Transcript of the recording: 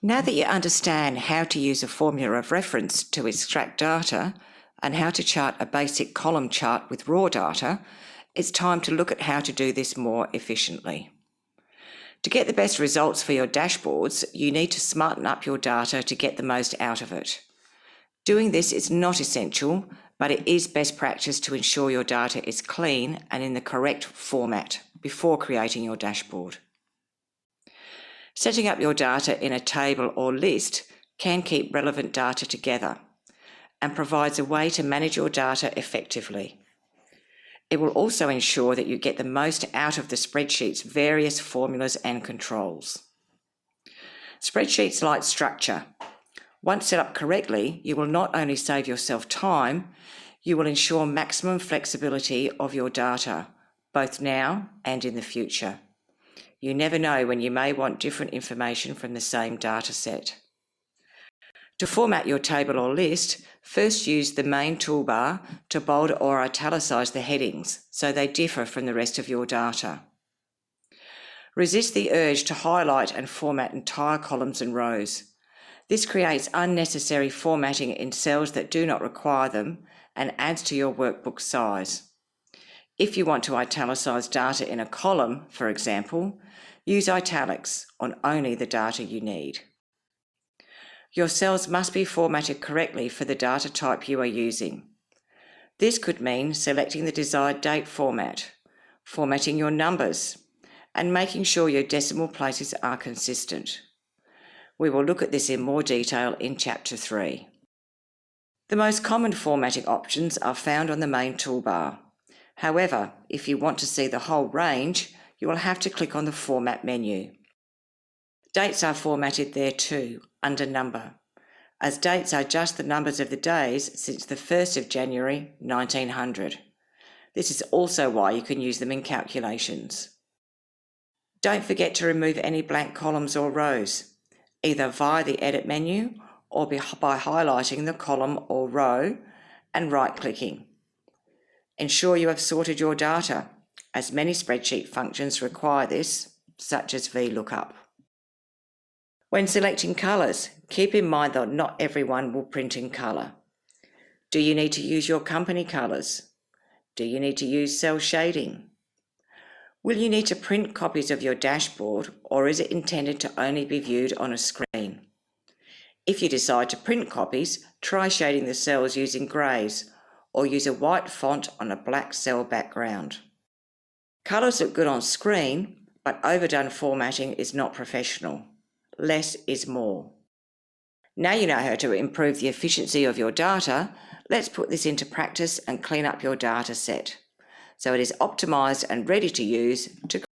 Now that you understand how to use a formula of reference to extract data and how to chart a basic column chart with raw data, it's time to look at how to do this more efficiently. To get the best results for your dashboards, you need to smarten up your data to get the most out of it. Doing this is not essential, but it is best practice to ensure your data is clean and in the correct format before creating your dashboard. Setting up your data in a table or list can keep relevant data together and provides a way to manage your data effectively. It will also ensure that you get the most out of the spreadsheet's various formulas and controls. Spreadsheets like structure. Once set up correctly, you will not only save yourself time, you will ensure maximum flexibility of your data, both now and in the future. You never know when you may want different information from the same data set. To format your table or list, first use the main toolbar to bold or italicise the headings so they differ from the rest of your data. Resist the urge to highlight and format entire columns and rows. This creates unnecessary formatting in cells that do not require them and adds to your workbook size. If you want to italicise data in a column, for example, use italics on only the data you need. Your cells must be formatted correctly for the data type you are using. This could mean selecting the desired date format, formatting your numbers, and making sure your decimal places are consistent. We will look at this in more detail in Chapter 3. The most common formatting options are found on the main toolbar. However, if you want to see the whole range, you will have to click on the Format menu. Dates are formatted there too, under Number, as dates are just the numbers of the days since the 1st of January 1900. This is also why you can use them in calculations. Don't forget to remove any blank columns or rows, either via the Edit menu or by highlighting the column or row and right-clicking. Ensure you have sorted your data, as many spreadsheet functions require this, such as VLOOKUP. When selecting colours, keep in mind that not everyone will print in colour. Do you need to use your company colours? Do you need to use cell shading? Will you need to print copies of your dashboard, or is it intended to only be viewed on a screen? If you decide to print copies, try shading the cells using greys, or use a white font on a black cell background. Colours look good on screen, but overdone formatting is not professional. Less is more. Now you know how to improve the efficiency of your data, let's put this into practice and clean up your data set so it is optimised and ready to use to